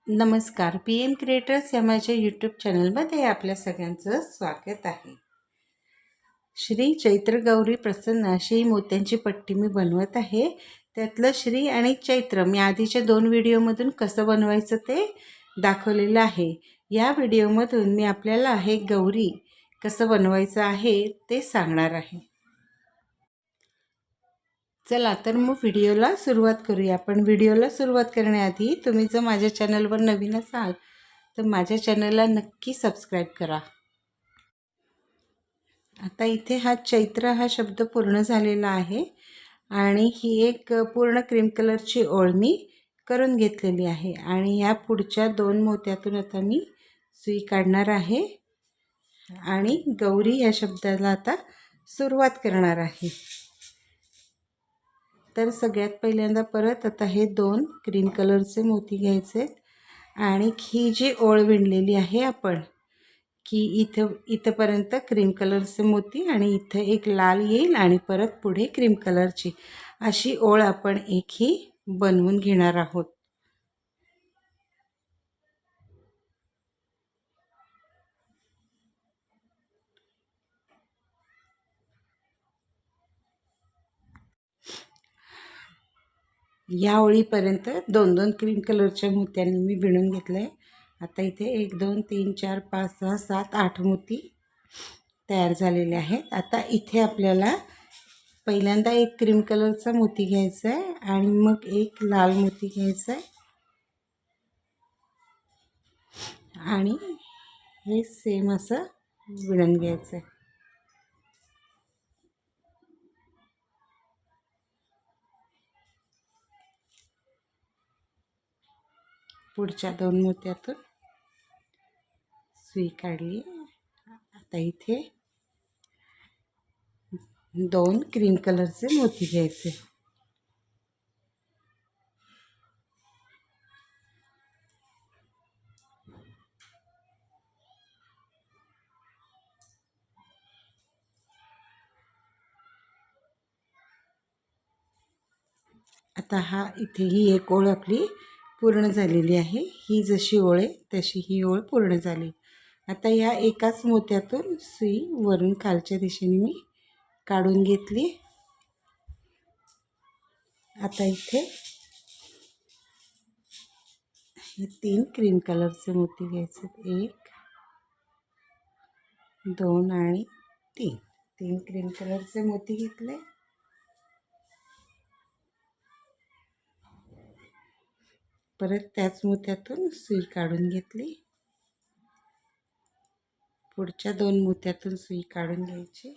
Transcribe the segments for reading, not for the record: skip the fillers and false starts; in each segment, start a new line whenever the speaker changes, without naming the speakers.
नमस्कार. P M creators या माझ्या यूट्यूब चॅनलमध्ये आपल्या सगळ्यांचं स्वागत आहे. श्री चैत्र गौरी प्रसन्न अशी मोत्यांची पट्टी मी बनवत आहे. त्यातलं श्री आणि चैत्र मी आधीच्या 2 व्हिडिओमधून कसं बनवायचं ते दाखवलेलं आहे. या व्हिडिओमधून मी आपल्याला हे गौरी कसं बनवायचं आहे ते सांगणार आहे. चला तर मग व्हिडिओला सुरुवात करूया. पण व्हिडिओला सुरुवात करण्याआधी तुम्ही जर माझ्या चॅनलवर नवीन असाल तर माझ्या चॅनलला नक्की सबस्क्राईब करा. आता इथे हा चैत्र हा शब्द पूर्ण झालेला आहे आणि ही एक पूर्ण क्रीम कलरची ओळ मी करून घेतलेली आहे आणि ह्या पुढच्या 2 मोत्यातून आता मी सुई काढणार आहे आणि गौरी या शब्दाला आता सुरुवात करणार आहे. तर सगळ्यात पहिल्यांदा परत आता हे 2 क्रीम कलरचे मोती घ्यायचे आणि ही जी ओळ विणलेली आहे आपण की इथंपर्यंत क्रीम कलरचे मोती आणि इथं एक लाल येईल आणि परत पुढे क्रीम कलरची अशी ओळ आपण एक ही बनवून घेणार आहोत. या ओळीपर्यंत 2-2 क्रीम कलरच्या मोत्यांनी मी विणून घेतले. आता इथे 1 2 3 4 5 6 7 8 मोती तयार झालेले आहेत. आता इथे आपल्याला पहिल्यांदा एक क्रीम कलरचा मोती घ्यायचा आहे आणि मग एक लाल मोती घ्यायचा आहे आणि हे सेम असं विणून घ्यायचं आहे. पुढच्या 2 मोत्यातून सुई काढली. आता इथे 2 क्रीम कलरचे मोती घ्यायचे. आता इथे ही एक ओळ आपली पूर्ण झालेली आहे. ही जशी ओळ आहे तशी ही ओळ पूर्ण झाली. आता या एकाच मोत्यातून सुई वरून खालच्या दिशेने मी काढून घेतली. आता इथे हे 3 क्रीम कलरचे मोती घ्यायचे. 1 2 आणि 3 क्रीम कलरचे मोती घेतले. परत त्याच मोत्यातून सुई काढून घेतली. पुढच्या 2 मोत्यातून सुई काढून घ्यायची.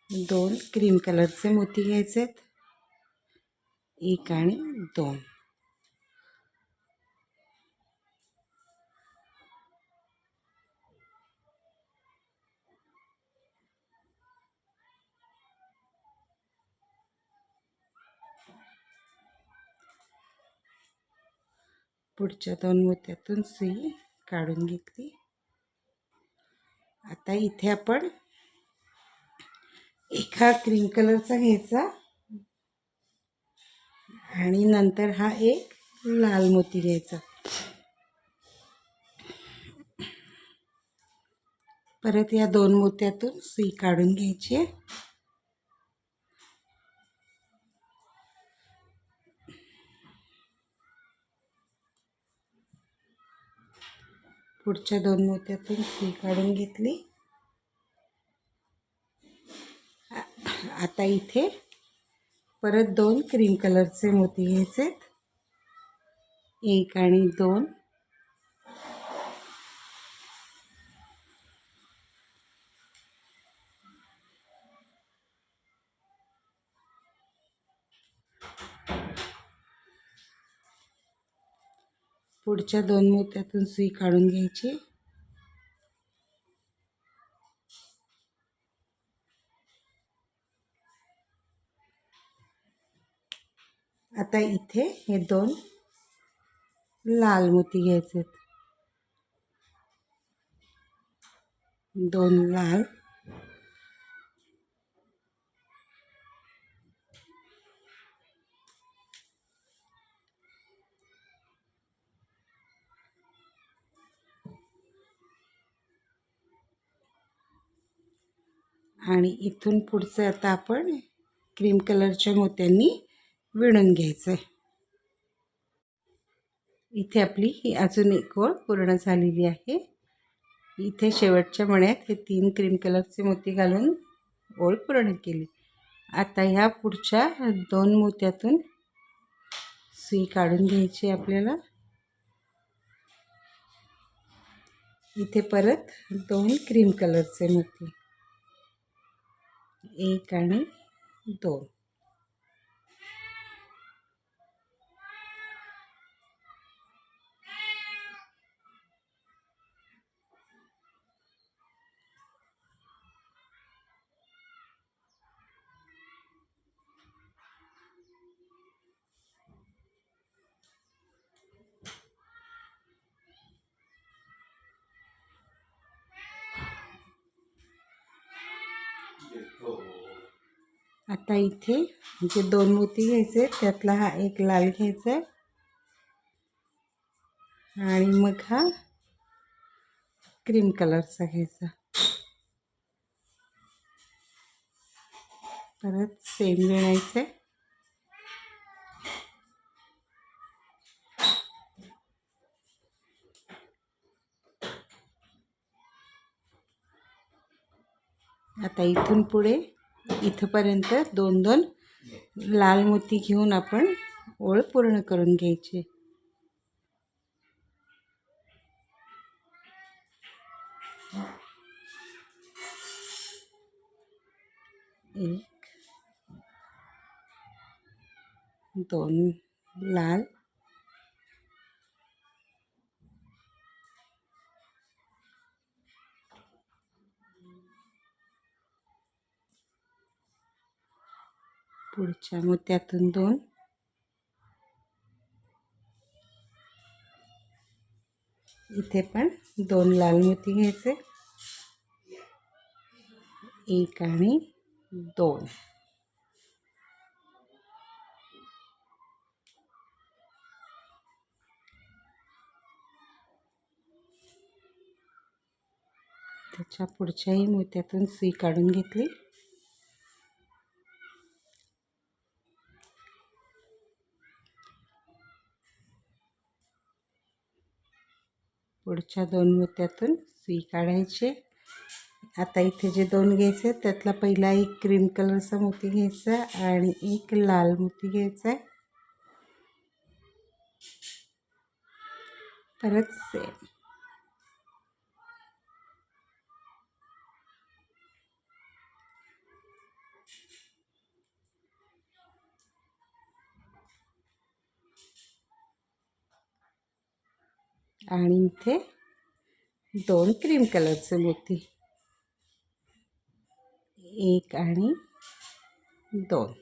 दोन क्रीम कलरचे मोती घ्यायचे. 1 आणि 2. पुढच्या 2 मोत्यातून सुई काढून घेतली. आता इथे आपण एका क्रीम कलरचा घ्यायचा आणि नंतर हा एक लाल मोती घ्यायचा. परत या 2 मोत्यातून सुई काढून घ्यायची. पुढच्या 2 मोत्यातून सुई काढून घेतली. आता इथे परत 2 क्रीम कलरचे मोती घ्यायचे. 1 आणि 2. पुढच्या 2 मोत्यातून सुई काढून घ्यायची. आता इथे हे 2 लाल मोती घ्यायचे. 2 लाल आणि इथून पुढचं आता आपण क्रीम कलरच्या मोत्यांनी विणून घ्यायचं आहे. इथे आपली ही अजून एक ओळ पूर्ण झालेली आहे. इथे शेवटच्या मण्यात हे 3 क्रीम कलरचे मोती घालून ओळ पूर्ण केली. आता ह्या पुढच्या 2 मोत्यातून सुई काढून घ्यायची आपल्याला. इथे परत 2 क्रीम कलरचे मोती, 1 आणि 2. आता इथे जे 2 मोती घ्यायचे त्यातला हा एक लाल घ्यायचा आहे आणि मग हा क्रीम कलरचा घ्यायचा. परत सेम विणायचं आहे. आता इथून पुढे इथपर्यंत 2-2 लाल मोती घेऊन आपण ओळ पूर्ण करून घ्यायची. एक, 2 लाल, पुढच्या मोत्यातून 2, इथे पण 2 लाल मोती घ्यायचे, 1 आणि 2. त्याच्या पुढच्याही मोत्यातून सुई काढून घेतली. पुढच्या 2 मोत्यातून सुई काढायचे. आता इथे जे 2 घ्यायचे त्यातला पहिला एक क्रीम कलरचा मोती घ्यायचा आणि एक लाल मोती घ्यायचा. परत सेम. आणि इथे 2 क्रीम कलरचे मोती, 1 आणि 2.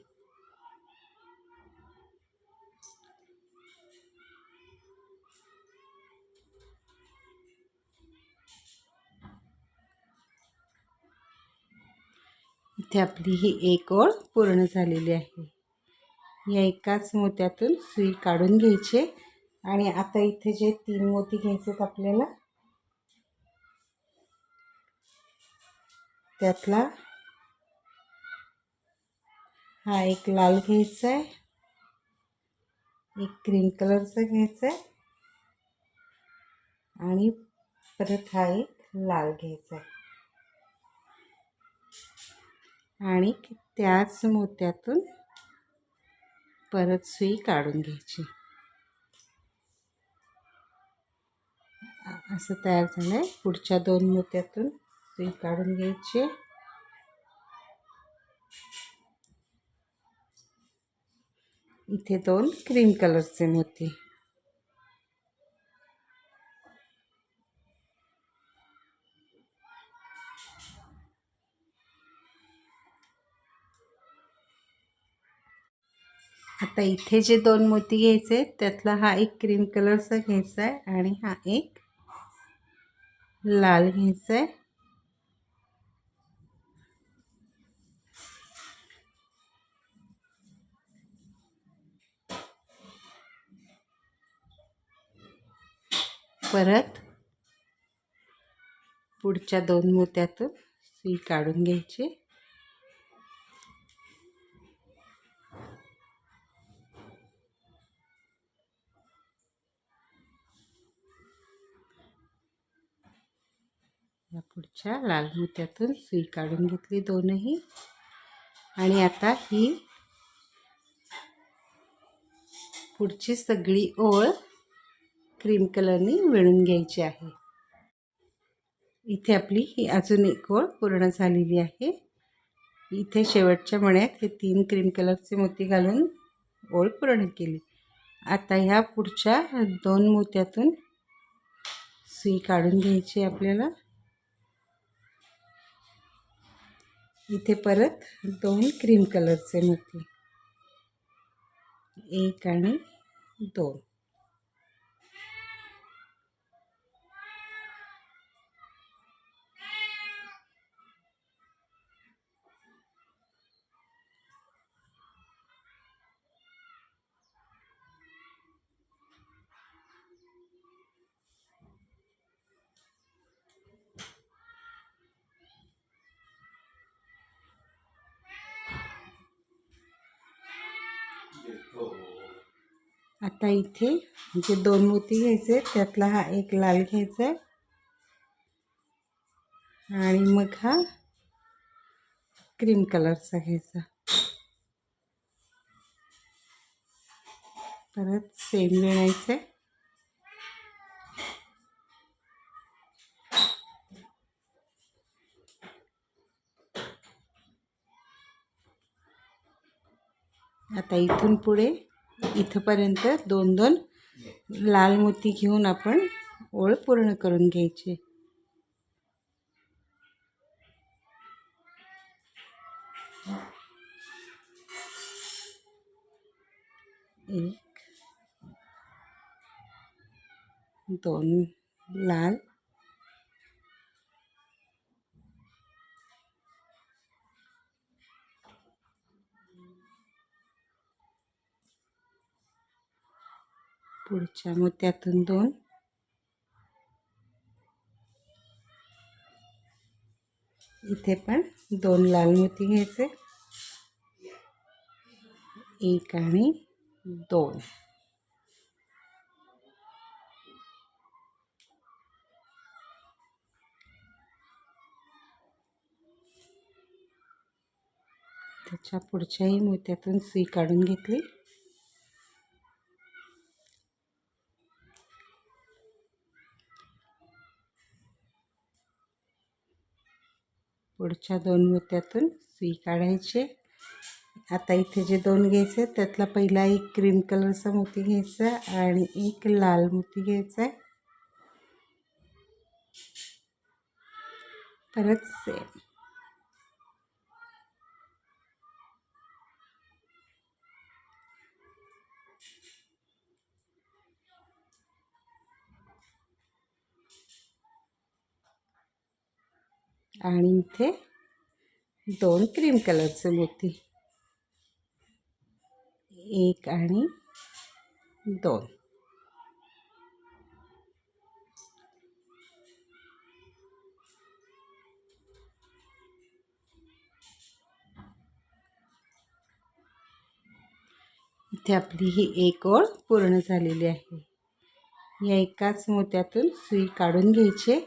इथे आपली ही एक ओळ पूर्ण झालेली आहे. या एकाच मोत्यातून सुई काढून घ्यायची आणि आता इथे जे 3 मोती घ्यायचे आपल्याला त्यातला हा एक लाल घ्यायचा आहे, एक क्रीम कलरचा घ्यायचा आहे आणि परत हा एक लाल घ्यायचा आहे आणि त्याच मोत्यातून परत सुई काढून घ्यायची. असं तयार झालं आहे. पुढच्या 2 मोत्यातून सुई काढून घ्यायची. इथे 2 क्रीम कलरचे मोती, आता इथे जे 2 मोती घ्यायचे त्यातला हा एक क्रीम कलरचा घ्यायचा आहे आणि हा एक लाल घ्यायचा आहे. परत पुढच्या 2 मोत्यातून सुई काढून घ्यायची. या पुढच्या लाल मोत्यातून सुई काढून घेतली दोनही. आणि आता ही पुढची सगळी ओळ क्रीम कलरनी विणून घ्यायची आहे. इथे आपली ही अजून एक ओळ पूर्ण झालेली आहे. इथे शेवटच्या मण्यात हे 3 क्रीम कलरचे मोती घालून ओळ पूर्ण केली. आता ह्या पुढच्या 2 मोत्यातून सुई काढून घ्यायची आपल्याला. इथे परत 2 क्रीम कलरचे मोती, 1 आणि 2. आता इथे जे 2 मोती घ्यायचे त्यातला हा एक लाल घ्यायचा आहे आणि मग हा क्रीम कलरचा घ्यायचा. परत सेम विणायचं. आता इथून पुढे इथपर्यंत 2-2 लाल मोती घेऊन आपण ओळ पूर्ण करून घ्यायची. एक, 2 लाल, पुढच्या मोत्यातून 2, इथे पण 2 लाल मोती घ्यायचे, 1 आणि 2. त्याच्या पुढच्याही मोत्यातून सुई काढून घेतली. पुढच्या 2 मोत्यातून सुई काढायचे. आता इथे जे 2 घ्यायचे त्यातला पहिला एक क्रीम कलरचा मोती घ्यायचा आणि एक लाल मोती घ्यायचा. परत सेम. आणि इथे 2 क्रीम कलरचे मोती, 1 आणि 2. इथे आपली ही एक ओळ पूर्ण झालेली आहे. या एकाच मोत्यातून सुई काढून घ्यायची.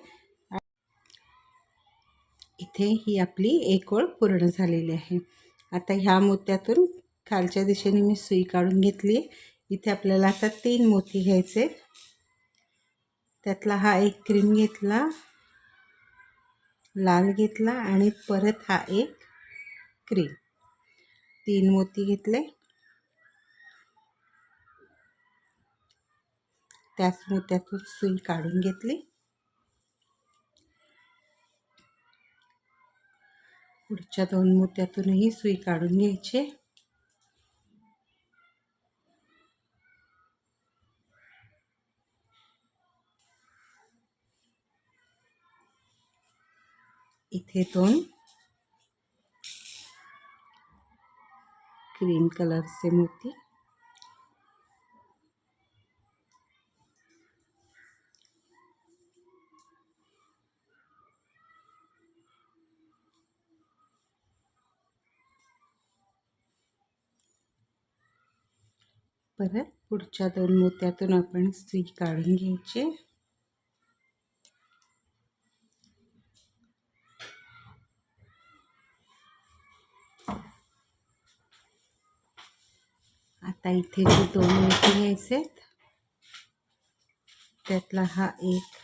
इथे ही आपली एक ओळ पूर्ण झालेली आहे. आता ह्या मोत्यातून खालच्या दिशेने मी सुई काढून घेतली. इथे आपल्याला आता 3 मोती घ्यायचे. त्यातला हा एक क्रीम घेतला, लाल घेतला आणि परत हा एक क्रीम. 3 मोती घेतले. त्याच मोत्यातून सुई काढून घेतली. पुढच्या 2 मोत्यातूनही सुई काढून घ्यायची. इथे 2 क्रीम कलरचे मोती, परत पुढच्या 2 मोत्यातून आपण सुई काढून घ्यायची. आता इथे जे 2 मोती घ्यायचे आहेत, त्यातला हा एक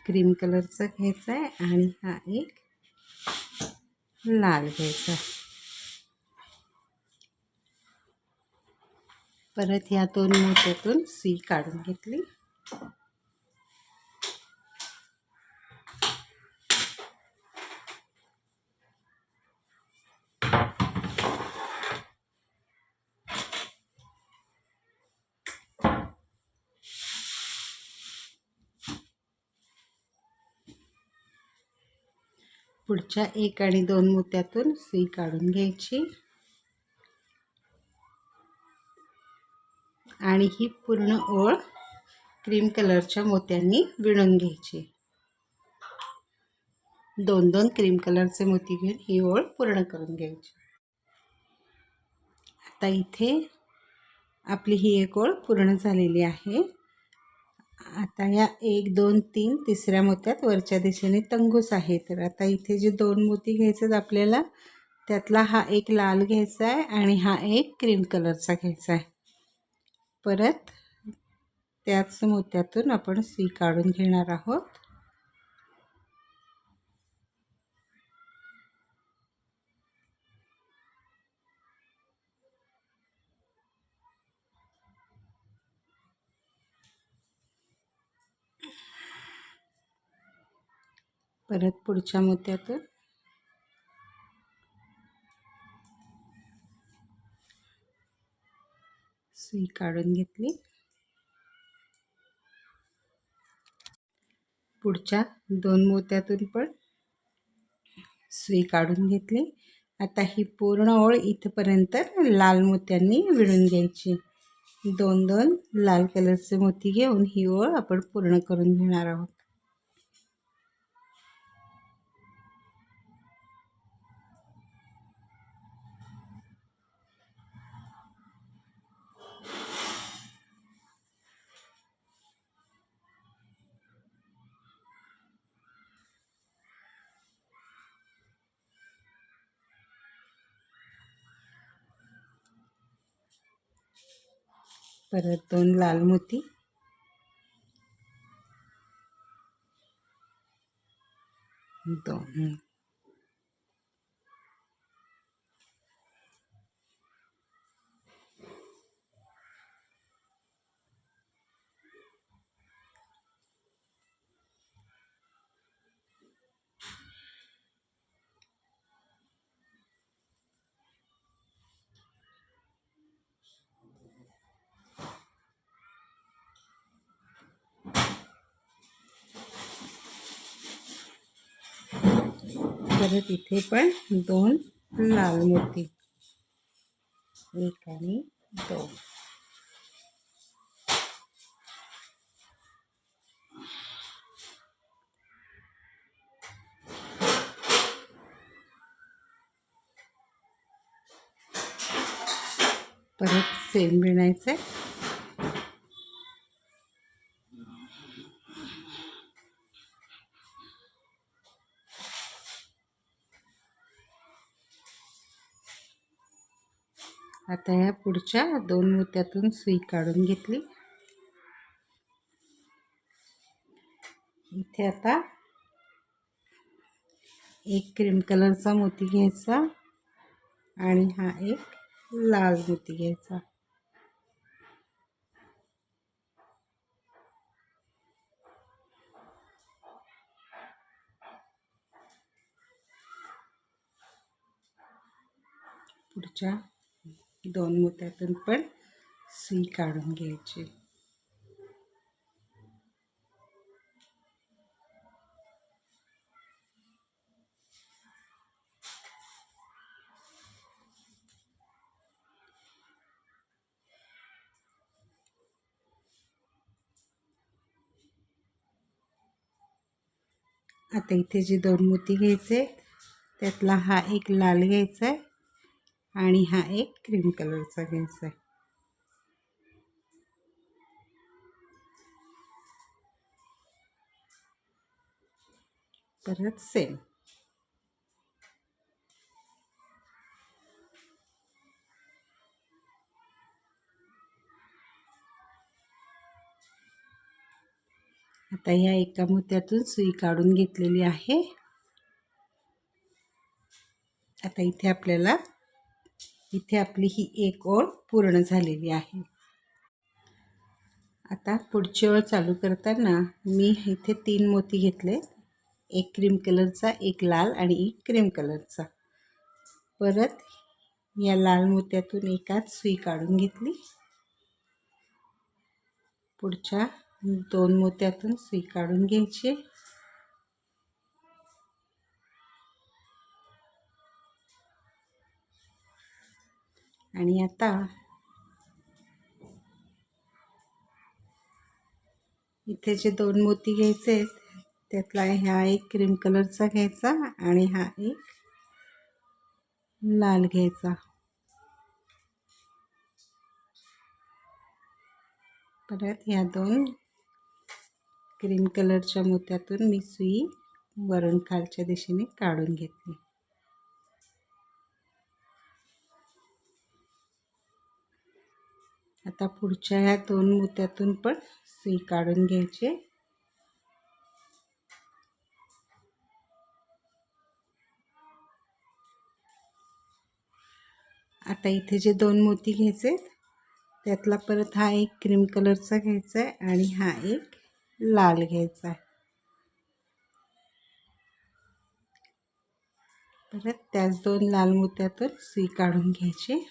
क्रीम कलरचा घ्यायचा आहे आणि हा एक लाल घ्यायचा आहे. परत या 2 मोत्यातून सुई काढून घेतली. पुढच्या 1 आणि 2 मोत्यातून सुई काढून घ्यायची आणि ही पूर्ण ओळ क्रीम कलरच्या मोत्यांनी विणून घ्यायची. 2-2 क्रीम कलरचे मोती घेऊन ही ओळ पूर्ण करून घ्यायची. आता इथे आपली ही एक ओळ पूर्ण झालेली आहे. आता या 1 2 3 तिसऱ्या मोत्यात वरच्या दिशेने तंगूस आहे. तर आता इथे जे 2 मोती घ्यायचे आपल्याला, त्यातला हा एक लाल घ्यायचा आहे आणि हा एक क्रीम कलरचा घ्यायचा आहे. परत त्याच मोत्यातून आपण सुई काढून घेणार आहोत. परत पुढच्या मोत्यातून सुई काढून घेतली. पुढच्या 2 मोत्यातून पण सुई काढून घेतली. आता ही पूर्ण ओळ इथपर्यंत लाल मोत्यांनी विणून घ्यायची. 2-2 लाल कलरचे मोती घेऊन ही ओळ आपण पूर्ण करून घेणार आहोत. परत 2 लाल मोती, दोन परत इथे पण 2 लाल मोती, 1 आणि 2. परत सेम विणायचे. आता या पुढच्या 2 मोत्यातून सुई काढून घेतली. इथे आता एक क्रीम कलरचा मोती घ्यायचा आणि हा एक लाल मोती घ्यायचा. पुढच्या 2 मोत्यातून पण सुई काढून घ्यायची. आता इथे जे 2 मोती घ्यायचे, त्यातला हा एक लाल घ्यायचा आहे आणि हा एक क्रीम कलरचा घ्यायचा आहे. परत सेम. आता या एका मोत्यातून सुई काढून घेतलेली आहे. आता इथे आपली ही एक ओळ पूर्ण झालेली आहे. आता पुढची ओळ चालू करताना मी इथे 3 मोती घेतले, एक क्रीम कलरचा, एक लाल आणि एक क्रीम कलरचा. परत या लाल मोत्यातून एकाच सुई काढून घेतली. पुढच्या 2 मोत्यातून सुई काढून घ्यायची. आणि आता इथे जे 2 मोती घ्यायचे आहेत, त्यातला हा एक क्रीम कलरचा घ्यायचा आणि हा एक लाल घ्यायचा. परत ह्या 2 क्रीम कलरच्या मोत्यातून मी सुई वरून खालच्या दिशेने काढून घेतली. आता पुढच्या ह्या 2 मोत्यातून पण सुई काढून घ्यायची. आता इथे जे 2 मोती घ्यायचे, त्यातला परत हा एक क्रीम कलरचा घ्यायचा आहे आणि हा एक लाल घ्यायचा आहे. परत त्याच 2 लाल मोत्यातून सुई काढून घ्यायची.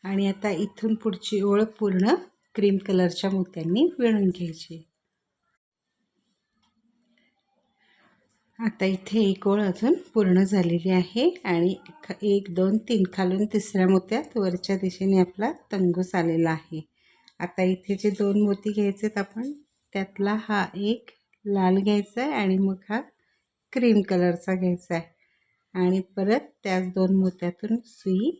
आणि आता इथून पुढची ओळ पूर्ण क्रीम कलरच्या मोत्यांनी विणून घ्यायची. आता इथे एक ओळ अजून पूर्ण झालेली आहे आणि 1 2 3 खालून तिसऱ्या मोत्यात वरच्या दिशेने आपला तंगूस आलेला आहे. आता इथे जे 2 मोती घ्यायचेत आपण, त्यातला हा एक लाल घ्यायचा आहे आणि मग हा क्रीम कलरचा घ्यायचा आहे आणि परत त्याच 2 मोत्यातून सुई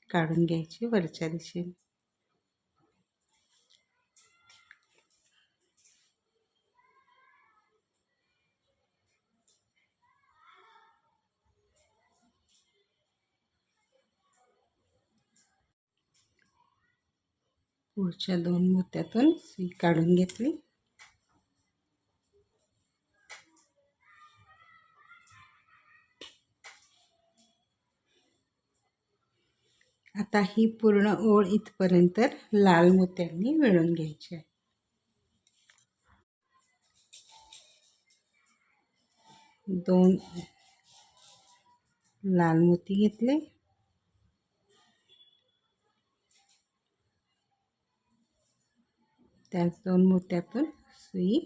काढून घ्यायची वरच्या दिशेने. पुढच्या 2 मोत्यातून सुई काढून घेतली. आता ही पूर्ण ओळ इथपर्यंत लाल मोत्यांनी विणून घ्यायची आहे. 2 लाल मोती घेतले. त्याच 2 मोत्यातून सुई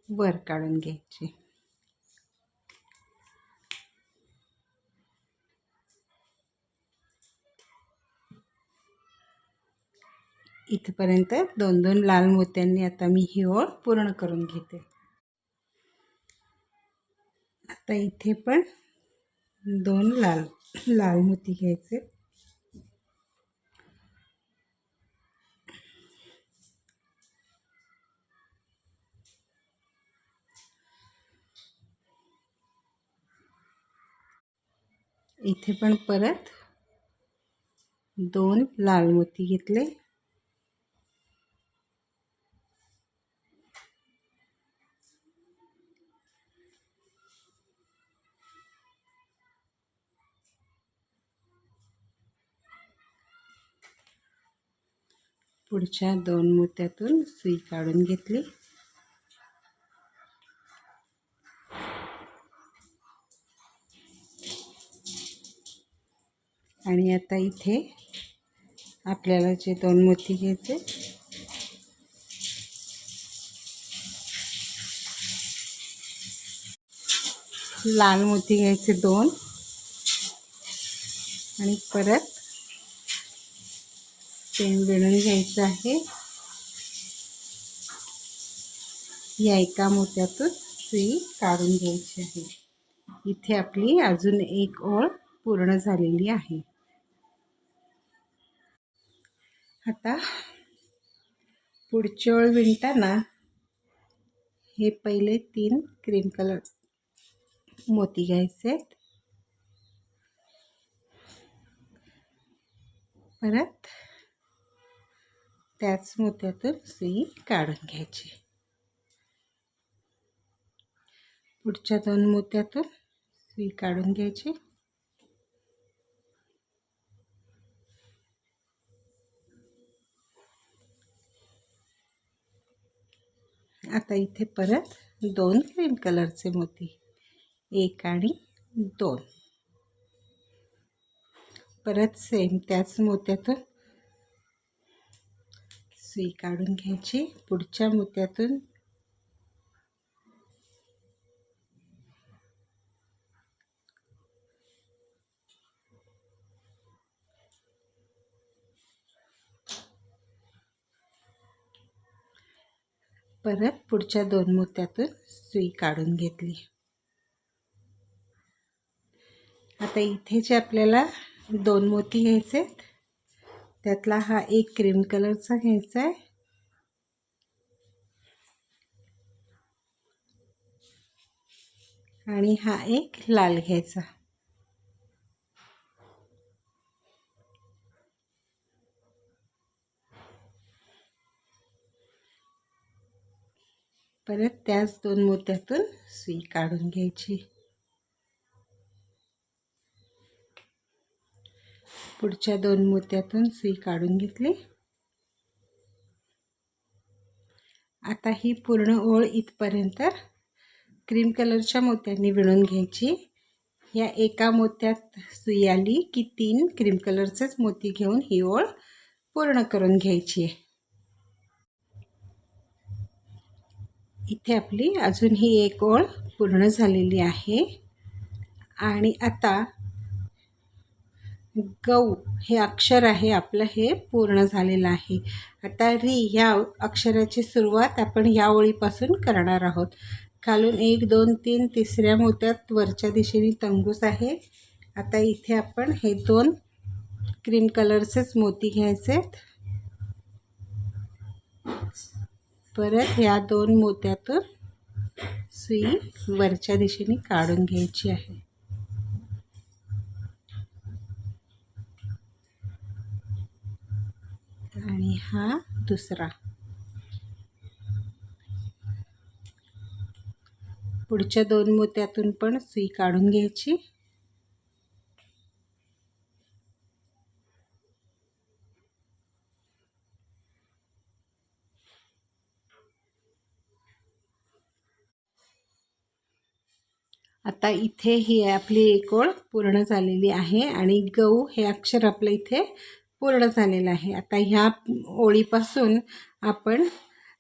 वर काढून घ्यायची. इथपर्यंत 2 2 लाल मोत्यांनी आता मी ही ओळ पूर्ण करून घेते. आता इथे पण 2 लाल मोती घ्यायचे. इथे पण परत 2 लाल मोती घेतले. पुढच्या 2 मोत्यातून सुई काढून घेतली. आणि आता इथे आपल्याला जे 2 मोती घ्यायचे, लाल मोती घ्यायचे 2 आणि परत चेन विणून घ्यायचं आहे. या एका मोत्यातून सुई काढून घ्यायची आहे. इथे आपली अजून एक ओळ पूर्ण झालेली आहे. आता पुढची ओळ विणताना हे पहिले 3 क्रीम कलर मोती घ्यायचे. परत त्याच मोत्यातून सुई काढून घ्यायची. पुढच्या 2 मोत्यातून सुई काढून घ्यायची. आता इथे परत 2 क्रीम कलरचे मोती, 1 आणि 2. परत सेम त्याच मोत्यातून सुई काढून घ्यायची. पुढच्या मोत्यातून परत पुढच्या 2 मोत्यातून सुई काढून घेतली. आता इथे जे आपल्याला 2 मोती घ्यायचे, त्यातला हा एक क्रीम कलरचा घ्यायचा आहे आणि हा एक लाल घ्यायचा. परत त्याच 2 मोत्यातून सुई काढून घ्यायची. पुढच्या 2 मोत्यातून सुई काढून घेतली. आता ही पूर्ण ओळ इथपर्यंत क्रीम कलरच्या मोत्यांनी विणून घ्यायची. या एका मोत्यात सुई आली की 3 क्रीम कलरचेच मोती घेऊन ही ओळ पूर्ण करून घ्यायची आहे. इथे आपली अजून ही एक ओळ पूर्ण झालेली आहे. आणि आता गौ हे अक्षर आहे आपलं, हे पूर्ण झालेलं आहे. आता री ह्या अक्षराची सुरुवात आपण या ओळीपासून करणार आहोत. खालून 1 2 3 तिसऱ्या मोत्यात वरच्या दिशेने तंबूस आहे. आता इथे आपण हे 2 क्रीम कलरचेच मोती घ्यायचे. परत ह्या 2 मोत्यातून सुई वरच्या दिशेने काढून घ्यायची आहे. आणि हा दुसरा. पुढच्या 2 मोत्यातून पण सुई काढून घ्यायची. आता इथे ही आपली एक ओळ पूर्ण झालेली आहे आणि गौ हे अक्षर आपलं इथे पूर्ण झालेलं आहे. आता ह्या ओळीपासून आपण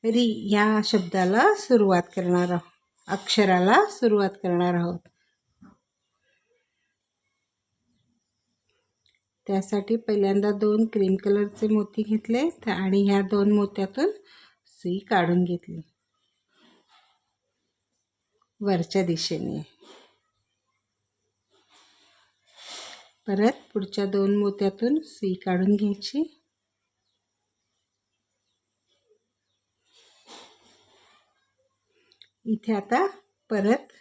री ह्या शब्दाला सुरुवात करणार आहोत, अक्षराला सुरुवात करणार आहोत. त्यासाठी पहिल्यांदा 2 क्रीम कलरचे मोती घेतले आणि ह्या 2 मोत्यातून सुई काढून घेतली वरच्या दिशेने. परत पुढच्या 2 मोत्यातून सुई काढून घ्यायची. इथे आता परत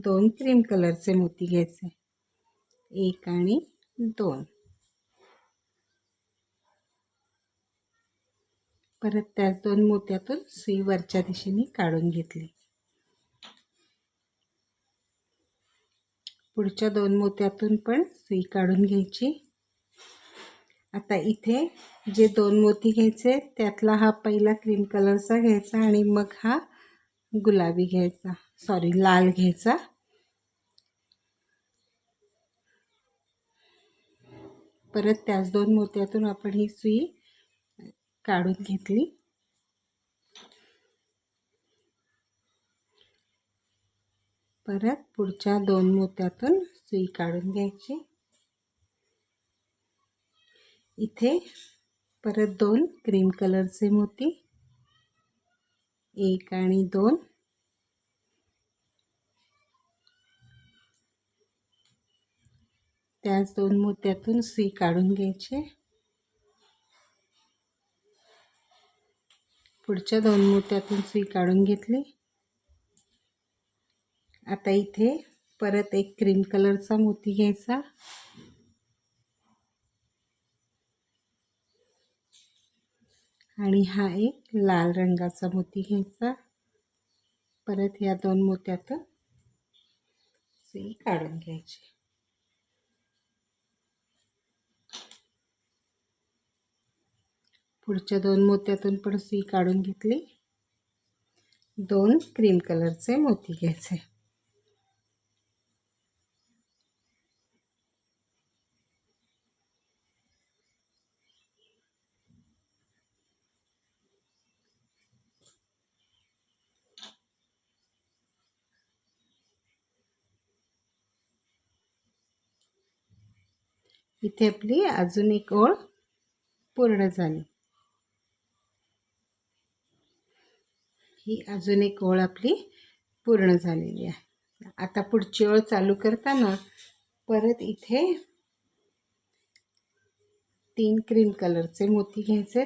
2 क्रीम कलरचे मोती घ्यायचे, 1 आणि 2. परत त्याच 2 मोत्यातून सुई वरच्या दिशेने काढून घेतली. पुढच्या 2 मोत्यातून पण सुई काढून घ्यायची. आता इथे जे 2 मोती घ्यायचे त्यातला हा पहिला क्रीम कलरचा घ्यायचा आणि मग हा गुलाबी घ्यायचा, लाल घ्यायचा. परत त्याच 2 मोत्यातून आपण ही सुई काढून घेतली. परत पुढच्या 2 मोत्यातून सुई काढून घ्यायची. इथे परत 2 क्रीम कलरचे मोती, 1 आणि 2. त्याच 2 मोत्यातून सुई काढून घ्यायची. पुढच्या 2 मोत्यातून सुई काढून घेतली. आता इथे परत एक क्रीम कलरचा मोती घ्यायचा आणि हा एक लाल रंगाचा मोती घ्यायचा. परत या दोन मोत्यातून सुई काढून घ्यायची. पुढच्या दोन मोत्यातून पण सुई काढून घेतली. दोन क्रीम कलरचे मोती घ्यायचे. इथे आपली अजून एक ओळ पूर्ण झाली. ही अजून एक ओळ आपली पूर्ण झालेली आहे. आता पुढची ओळ चालू करताना परत इथे 3 क्रीम कलरचे मोती घ्यायचे.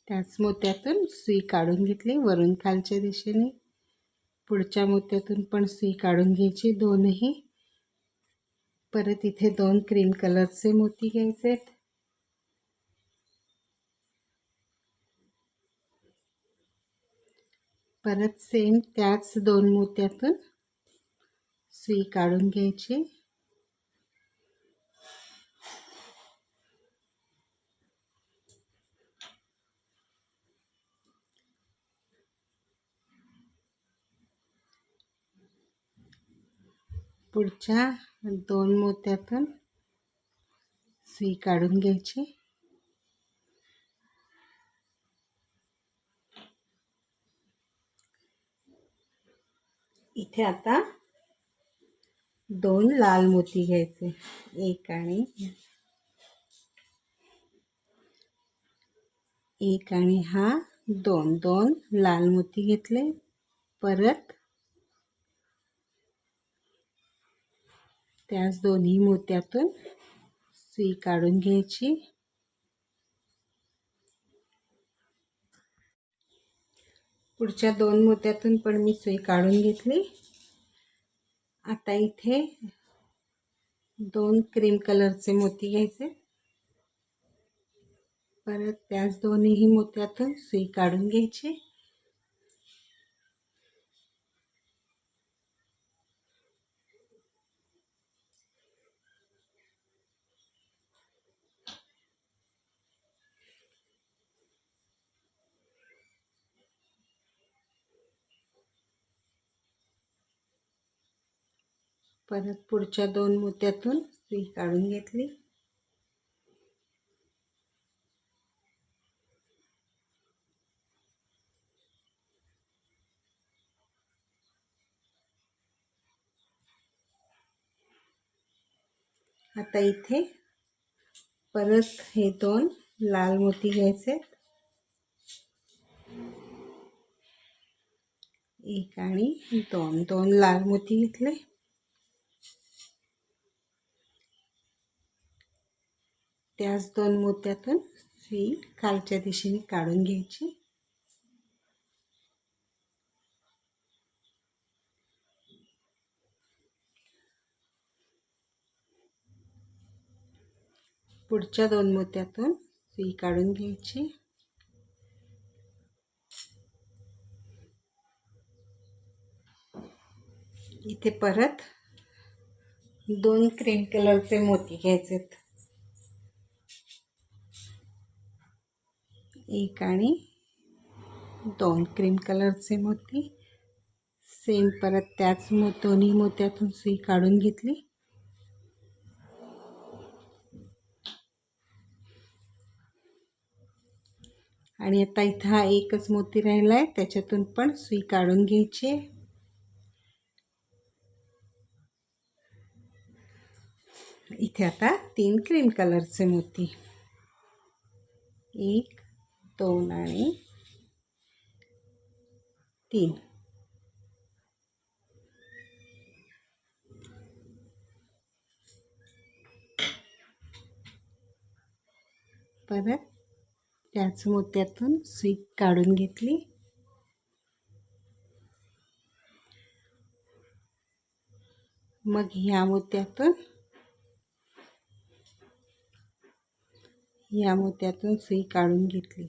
त्याच मोत्यातून सुई काढून घेतली वरून खालच्या दिशेने. पुढच्या मोत्यातून पण सुई काढून घ्यायची दोनही. परत इथे 2 क्रीम कलरचे मोती घ्यायचे. परत सेम त्याच 2 मोत्यातून सुई काढून घ्यायची. पुढच्या 2 मोत्यातून सुई काढून घ्यायची. इथे आता 2 लाल मोती घ्यायचे. एक आणि हा 2 लाल मोती घेतले. परत त्याच दोन्ही मोत्यातून सुई काढून घ्यायची. पुढच्या 2 मोत्यातून पण मी सुई काढून घेतली. आता इथे 2 क्रीम कलरचे मोती घ्यायचे. परत त्याच दोन्ही मोत्यातून सुई काढून घ्यायची. परत पुढच्या 2 मोत्यातून सुई काढून घेतली. आता इथे परत हे 2 लाल मोती घ्यायचे. एक आणि 2 लाल मोती घेतले. त्याच 2 मोत्यातून सुई खालच्या दिशेने काढून घ्यायची. पुढच्या 2 मोत्यातून सुई काढून घ्यायची. इथे परत 2 क्रीम कलरचे मोती घ्यायचे. एक आणि 2 क्रीम कलरचे मोती. सेम परत त्याच दोन्ही मोत्यातून सुई काढून घेतली. आणि आता इथं हा एकच मोती राहिला आहे, त्याच्यातून पण सुई काढून घ्यायची. इथे आता 3 क्रीम कलरचे मोती. 1, 2 आणि 3. परत त्याच मोत्यातून सुई काढून घेतली. मग ह्या मोत्यातून सुई काढून घेतली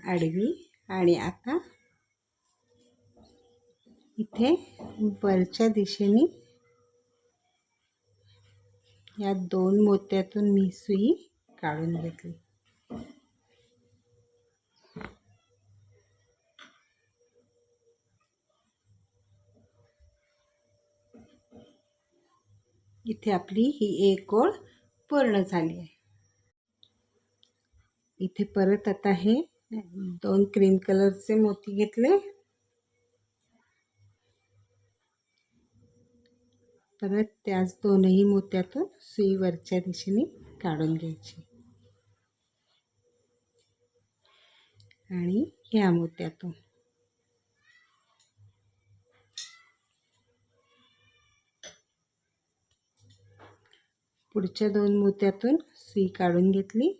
आडवी, आणि आता इथे वरच्या दिशेने या 2 मोत्यातून मी सुई काढून घेतली. इथे आपली ही एक ओळ पूर्ण झाली आहे. इथे परत आता हे 2 क्रीम कलरचे मोती घेतले. परत त्याच 2ही मोत्यातून सुई वरच्या दिशेने काढून घ्यायची, आणि ह्या मोत्यातून पुढच्या 2 मोत्यातून सुई काढून घेतली.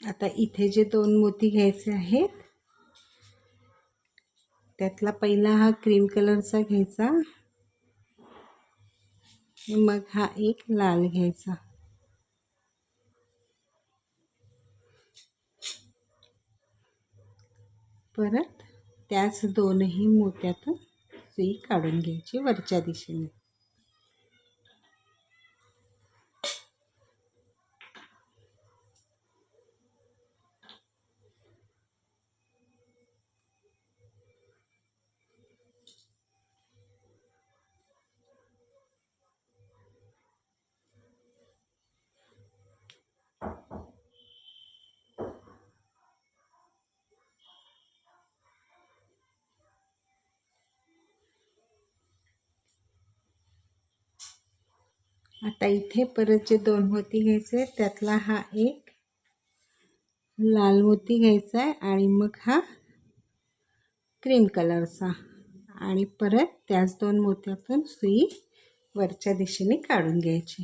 आता इथे जे 2 मोती घ्यायचे आहेत, त्यातला पहिला हा क्रीम कलरचा घ्यायचा, मग हा एक लाल घ्यायचा. परत त्याच 2ही मोत्यातून सुई काढून घ्यायची वरच्या दिशेने. आता इथे परत जे 2 मोती घ्यायचे, त्यातला हा एक लाल मोती घ्यायचा आहे, आणि मग हा क्रीम कलरचा, आणि परत त्याच 2 मोत्यातून सुई वरच्या दिशेने काढून घ्यायची.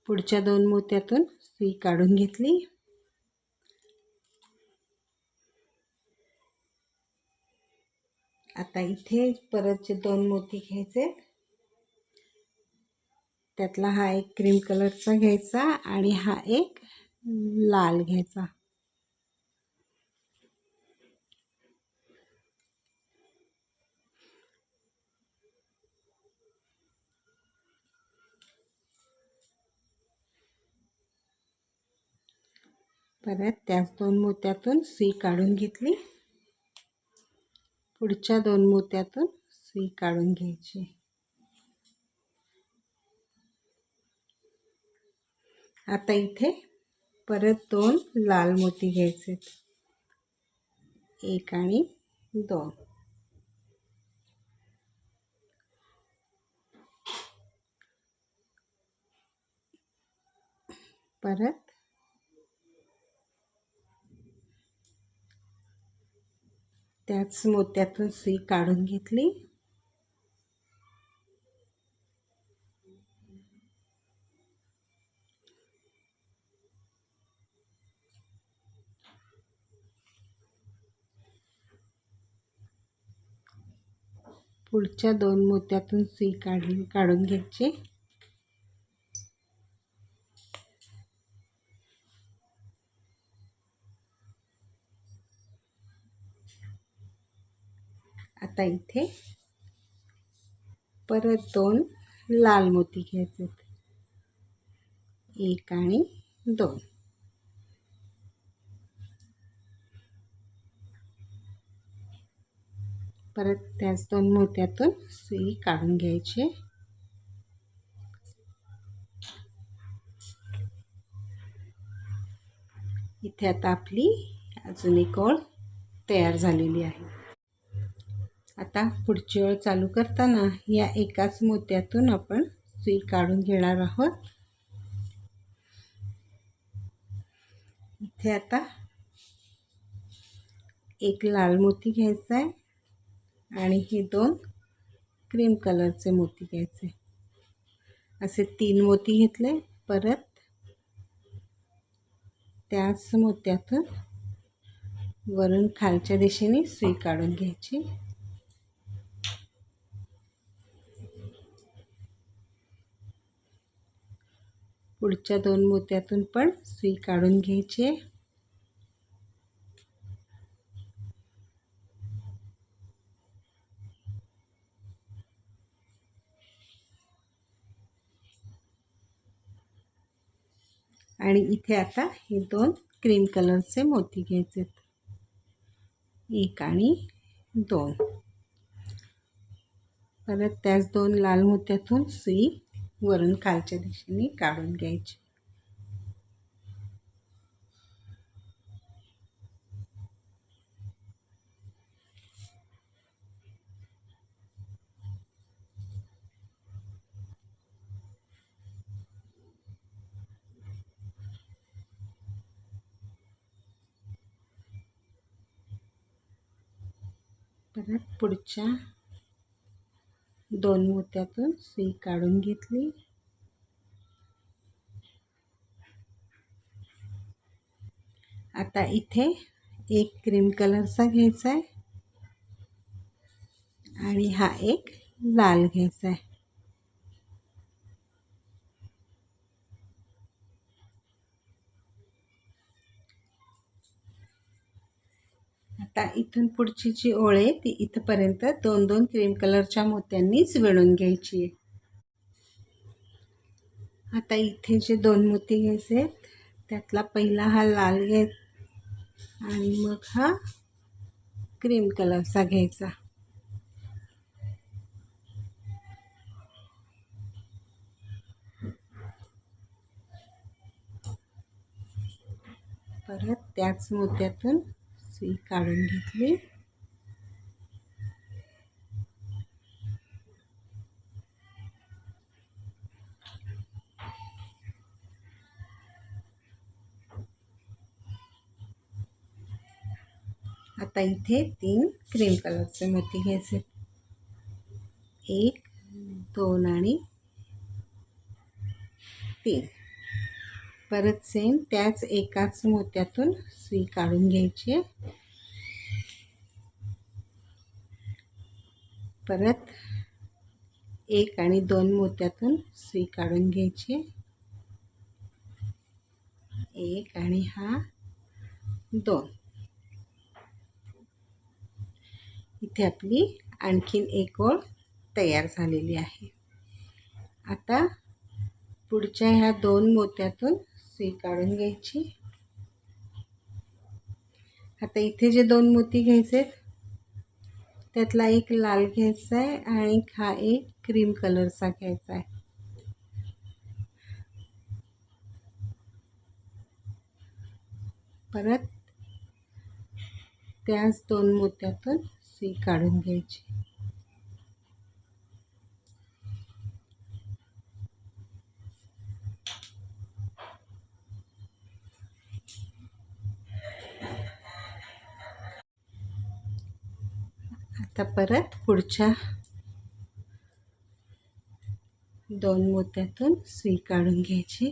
पुढच्या 2 मोत्यातून सुई काढून घेतली. आता इथे परत जे 2 मोती घ्यायचे, त्यातला हा एक क्रीम कलरचा घ्यायचा, आणि हा एक लाल घ्यायचा. परत त्याच 2 मोत्यातून सुई काढून घेतली. पुढच्या 2 मोत्यातून सुई काढून घ्यायची. आता इथे परत 2 लाल मोती घ्यायचे, 1 आणि 2. परत त्याच मोत्यातून सुई काढून घेतली. पुढच्या 2 मोत्यातून सुई काढून घ्यायची. आता इथे परत 2 लाल मोती घ्यायचे, 1 आणि 2. परत त्याच 2 मोत्यातून सुई काढून घ्यायची. इथे आता आपली अजून एक ओळ तयार झालेली आहे. आता पुढची ओळ चालू करताना या एकाच मोत्यातून आपण सुई काढून घेणार आहोत. इथे आता एक लाल मोती घ्यायचा आहे, आणि हे 2 क्रीम कलरचे मोती घ्यायचे. असे 3 मोती घेतले. परत त्याच मोत्यातून वरून खालच्या दिशेने सुई काढून घ्यायची. पुढच्या 2 मोत्यातून पण सुई काढून घ्यायची. आणि इथे आता हे 2 क्रीम कलरचे मोती घ्यायचे. 1 आणि 2. परत त्याच 2 लाल मोत्यातून सुई वरून खालच्या दिशेने काढून घ्यायची. परत पुढच्या 2 मोत्यातून सुई काढून घेतली. आता इथे 1 क्रीम कलरचा घ्यायचा आहे आणि हा 1 लाल घ्यायचा आहे. आता इथून पुढची जी ओळ आहे ती इथपर्यंत 2-2 क्रीम कलरच्या मोत्यांनीच विणून घ्यायची आहे. आता इथे जे 2 मोती घ्यायचे त्यातला पहिला हा लाल घ्यायचा आणि मग हा क्रीम कलरचा घ्यायचा. परत त्याच मोत्यातून सुई काढून घेतली. आता इथे 3 क्रीम कलरचे मोती घ्यायचे. 1, 2 आणि 3. परत सेम त्याच एकाच मोत्यातून सुई काढून घ्यायची. परत 1 आणि 2 मोत्यातून सुई काढून घ्यायची. 1 आणि हा 2. इथे आपली आणखीन एक ओळ तयार झालेली आहे. आता पुढच्या ह्या 2 मोत्यातून सुई काढून घ्यायची. आता इथे जे 2 मोती घ्यायचे त्यातला 1 लाल घ्यायचा आहे आणि हा 1 क्रीम कलरचा घ्यायचा आहे. परत त्याच 2 मोत्यातून सुई काढून घ्यायची. आता परत पुढच्या 2 मोत्यातून सुई काढून घ्यायची.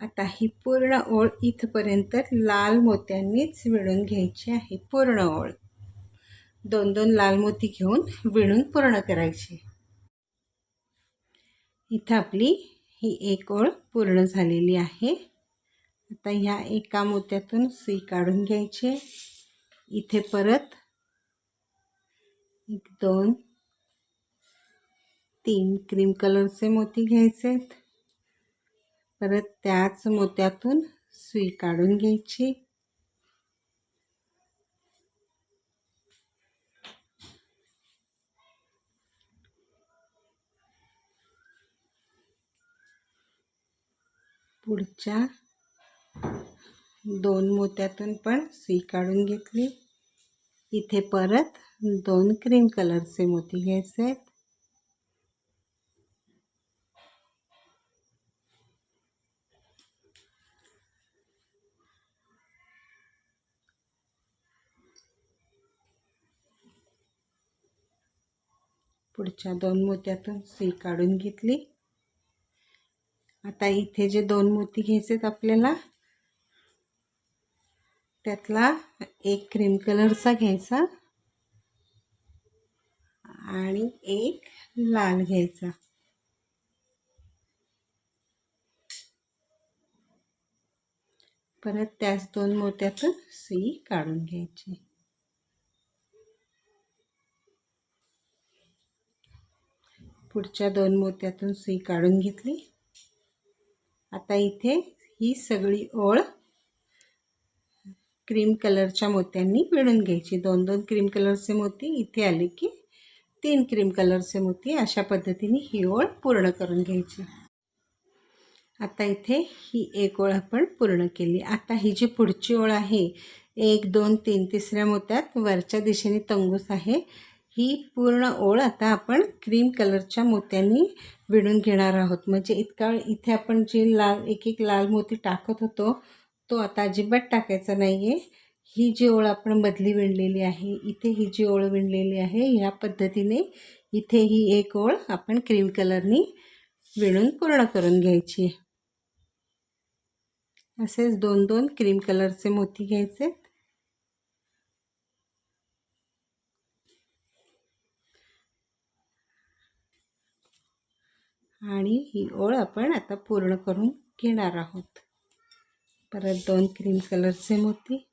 आता ही पूर्ण ओळ इथपर्यंत लाल मोत्यांनीच विणून घ्यायची आहे. पूर्ण ओळ 2-2 लाल मोती घेऊन विणून पूर्ण करायची. इथं आपली ही एक ओळ पूर्ण झालेली आहे. आता ह्या एका मोत्यातून सुई काढून घ्यायची. इथे परत 1, 2, 3 क्रीम कलरचे मोती घ्यायचे. परत त्याच मोत्यातून सुई काढून घ्यायची. पुढच्या 2 मोत्यातून पण सुई काढून घेतली. इथे परत 2 क्रीम कलरचे मोती घ्यायचे. पुढच्या 2 मोत्यातून सुई काढून घेतली। आता इथे जे 2 मोती घ्यायचेत आपल्याला, त्यातला एक क्रीम कलरचा घ्यायचा आणि एक लाल घ्यायचा। परत त्याच 2 मोत्यातून सुई काढून घ्यायची। पुढच्या 2 मोत्यातून सुई काढून घेतली। आता इथे ही सगळी ओळ क्रीम कलरच्या मोत्यांनी विणून घ्यायची। 2-2 क्रीम कलरचे मोती इथे आले की 3 क्रीम कलरचे मोती, अशा पद्धतीने ही ओळ पूर्ण करून घ्यायची। आता इथे ही एक ओळ आपण पूर्ण केली। आता ही जी पुढची ओळ आहे 1 2 3 तिसऱ्या मोत्यात वरच्या दिशेने तंगूस आहे, ही पूर्ण ओळ आता आपण क्रीम कलरच्या मोत्यांनी विणून घेणार आहोत। म्हणजे इतका वेळ इथे आपण जे लाल एक लाल मोती टाकत होतो तो आता अजिबात टाकायचा नाही आहे। ही जी ओळ आपण मधली विणलेली आहे, इथे ही जी ओळ विणलेली आहे, ह्या पद्धतीने इथे ही एक ओळ आपण क्रीम कलरनी विणून पूर्ण करून घ्यायची। असेच 2-2 क्रीम कलरचे मोती घ्यायचे आणि ही ओळ आपण आता पूर्ण करून घेणार आहोत। परत 2 क्रीम कलरचे मोती,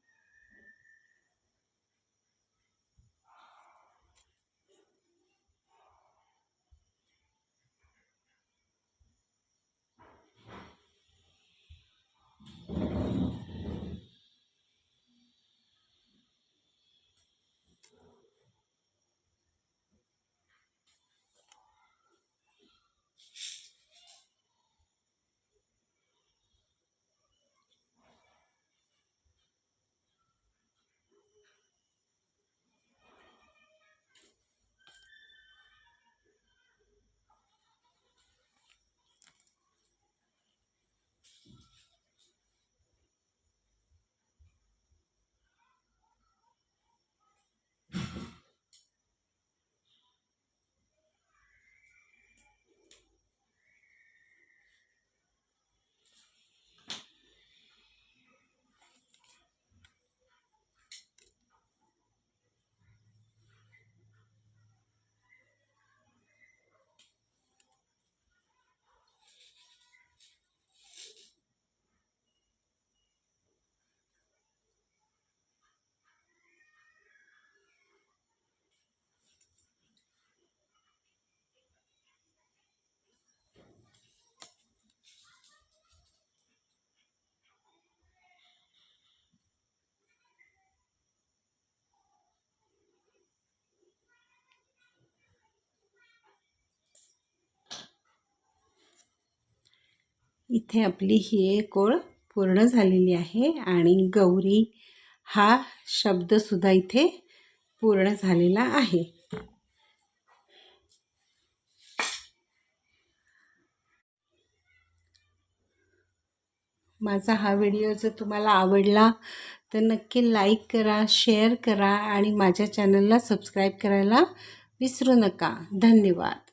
इथे आपली ही एक ओळ पूर्ण झालेली आहे आणि गौरी हा शब्द सुद्धा इथे पूर्ण झालेला आहे। माझा हा व्हिडिओ जर तुम्हाला आवडला तर नक्की लाईक करा, शेअर करा आणि माझ्या चॅनलला सबस्क्राईब करायला विसरू नका। धन्यवाद।